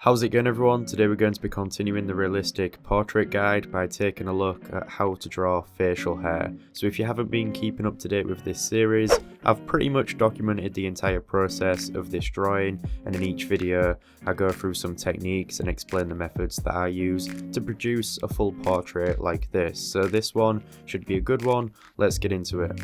How's it going, everyone? Today we're going to be continuing the realistic portrait guide by taking a look at how to draw facial hair. So if you haven't been keeping up to date with this series, I've pretty much documented the entire process of this drawing, and in each video I go through some techniques and explain the methods that I use to produce a full portrait like this. So this one should be a good one. Let's get into it.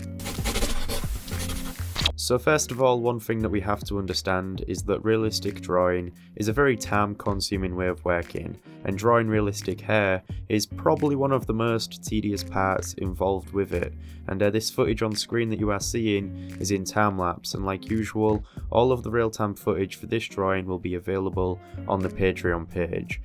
So first of all, one thing that we have to understand is that realistic drawing is a very time-consuming way of working, and drawing realistic hair is probably one of the most tedious parts involved with it. And this footage on screen that you are seeing is in time-lapse, and like usual, all of the real-time footage for this drawing will be available on the Patreon page.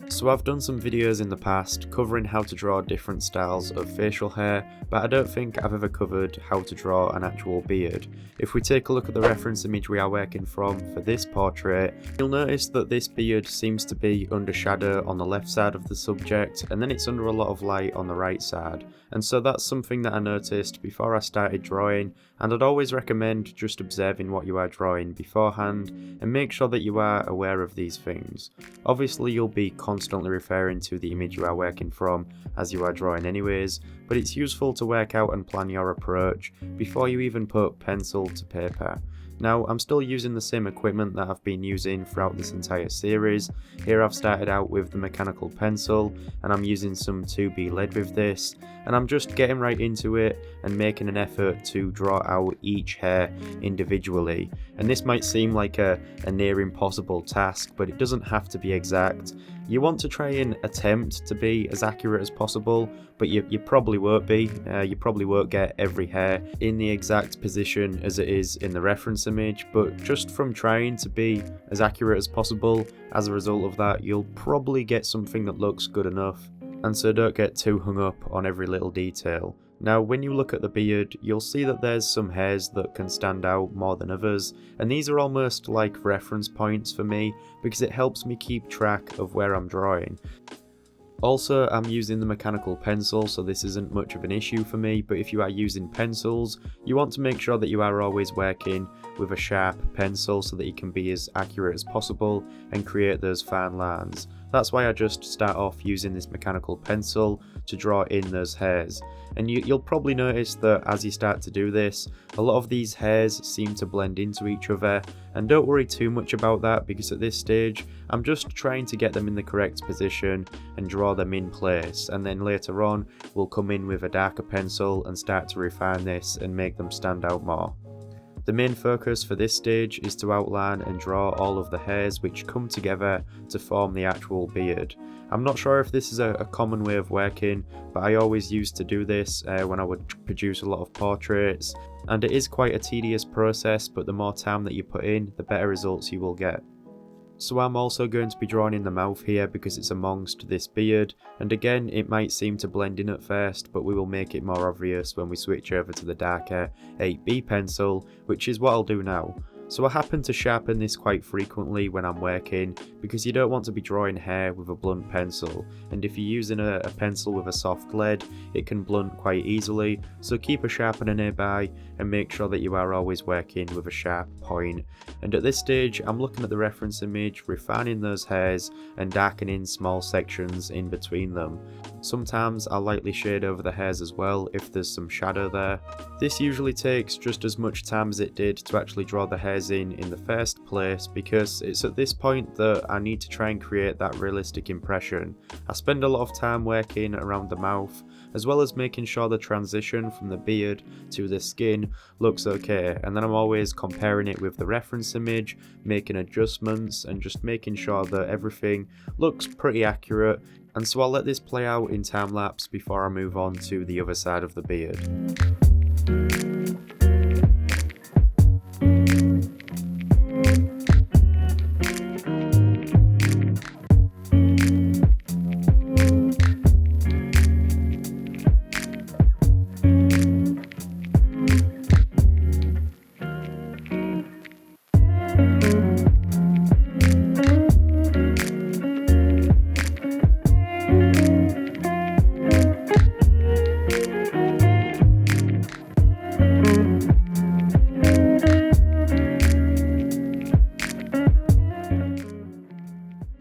So I've done some videos in the past covering how to draw different styles of facial hair, but I don't think I've ever covered how to draw an actual beard. If we take a look at the reference image we are working from for this portrait, you'll notice that this beard seems to be under shadow on the left side of the subject, and then it's under a lot of light on the right side. And so that's something that I noticed before I started drawing, and I'd always recommend just observing what you are drawing beforehand and make sure that you are aware of these things. Obviously you'll be constantly referring to the image you are working from as you are drawing anyways, but it's useful to work out and plan your approach before you even put pencil to paper. Now, I'm still using the same equipment that I've been using throughout this entire series. Here I've started out with the mechanical pencil, and I'm using some 2B lead with this, and I'm just getting right into it and making an effort to draw out each hair individually. And this might seem like a near impossible task, but it doesn't have to be exact. You want to try and attempt to be as accurate as possible, but you probably won't be. You probably won't get every hair in the exact position as it is in the reference image, but just from trying to be as accurate as possible, as a result of that, you'll probably get something that looks good enough. And so don't get too hung up on every little detail. Now, when you look at the beard, you'll see that there's some hairs that can stand out more than others, and these are almost like reference points for me because it helps me keep track of where I'm drawing. Also, I'm using the mechanical pencil, so this isn't much of an issue for me, but if you are using pencils, you want to make sure that you are always working with a sharp pencil so that you can be as accurate as possible and create those fine lines. That's why I just start off using this mechanical pencil to draw in those hairs. And you'll probably notice that as you start to do this, a lot of these hairs seem to blend into each other, and don't worry too much about that because at this stage I'm just trying to get them in the correct position and draw them in place, and then later on we'll come in with a darker pencil and start to refine this and make them stand out more. The main focus for this stage is to outline and draw all of the hairs which come together to form the actual beard. I'm not sure if this is a common way of working, but I always used to do this when I would produce a lot of portraits, and it is quite a tedious process, but the more time that you put in, the better results you will get. So I'm also going to be drawing in the mouth here because it's amongst this beard, and again it might seem to blend in at first, but we will make it more obvious when we switch over to the darker 8B pencil, which is what I'll do now. So I happen to sharpen this quite frequently when I'm working because you don't want to be drawing hair with a blunt pencil, and if you're using a pencil with a soft lead it can blunt quite easily, so keep a sharpener nearby and make sure that you are always working with a sharp point. And at this stage I'm looking at the reference image, refining those hairs and darkening small sections in between them. Sometimes I'll lightly shade over the hairs as well if there's some shadow there. This usually takes just as much time as it did to actually draw the hairs in the first place because it's at this point that I need to try and create that realistic impression. I spend a lot of time working around the mouth as well as making sure the transition from the beard to the skin looks okay, and then I'm always comparing it with the reference image, making adjustments and just making sure that everything looks pretty accurate. And so I'll let this play out in time lapse before I move on to the other side of the beard.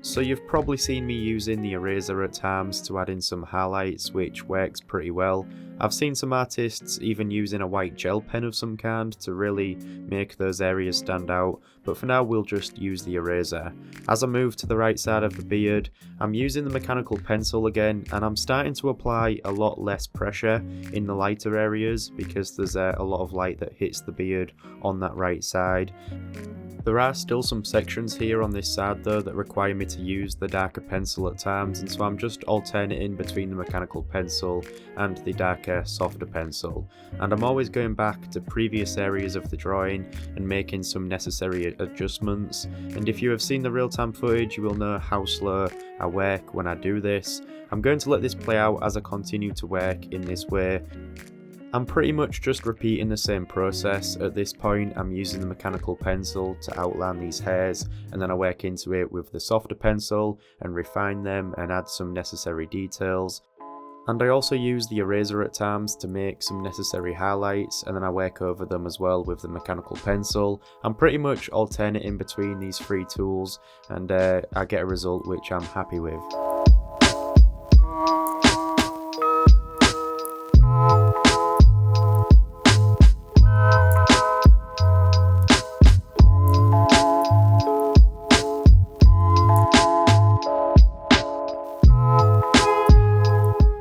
So you've probably seen me using the eraser at times to add in some highlights, which works pretty well. I've seen some artists even using a white gel pen of some kind to really make those areas stand out, but for now we'll just use the eraser. As I move to the right side of the beard, I'm using the mechanical pencil again, and I'm starting to apply a lot less pressure in the lighter areas because there's a lot of light that hits the beard on that right side. There are still some sections here on this side though that require me to use the darker pencil at times, and so I'm just alternating between the mechanical pencil and the darker, softer pencil. And I'm always going back to previous areas of the drawing and making some necessary adjustments. And if you have seen the real-time footage, you will know how slow I work when I do this. I'm going to let this play out as I continue to work in this way. I'm pretty much just repeating the same process. At this point, I'm using the mechanical pencil to outline these hairs, and then I work into it with the softer pencil and refine them and add some necessary details. And I also use the eraser at times to make some necessary highlights, and then I work over them as well with the mechanical pencil. I'm pretty much alternating between these three tools, and I get a result which I'm happy with.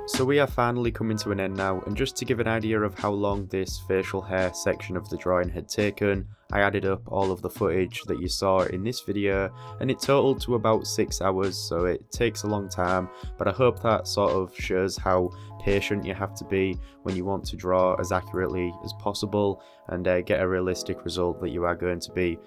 So we are finally coming to an end now, and just to give an idea of how long this facial hair section of the drawing had taken, I added up all of the footage that you saw in this video, and it totaled to about 6 hours, so it takes a long time, but I hope that sort of shows how patient you have to be when you want to draw as accurately as possible and get a realistic result that you are going to be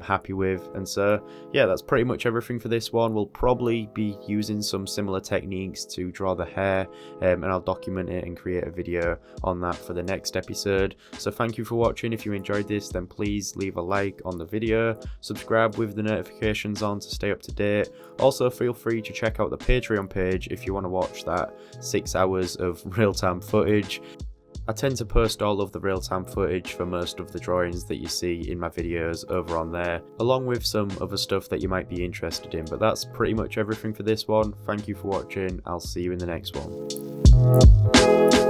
happy with. And so yeah, that's pretty much everything for this one. We'll probably be using some similar techniques to draw the hair, and I'll document it and create a video on that for the next episode. So thank you for watching. If you enjoyed this, then please leave a like on the video, subscribe with the notifications on to stay up to date. Also feel free to check out the Patreon page if you want to watch that 6 hours of real-time footage. I tend to post all of the real-time footage for most of the drawings that you see in my videos over on there, along with some other stuff that you might be interested in. But that's pretty much everything for this one. Thank you for watching. I'll see you in the next one.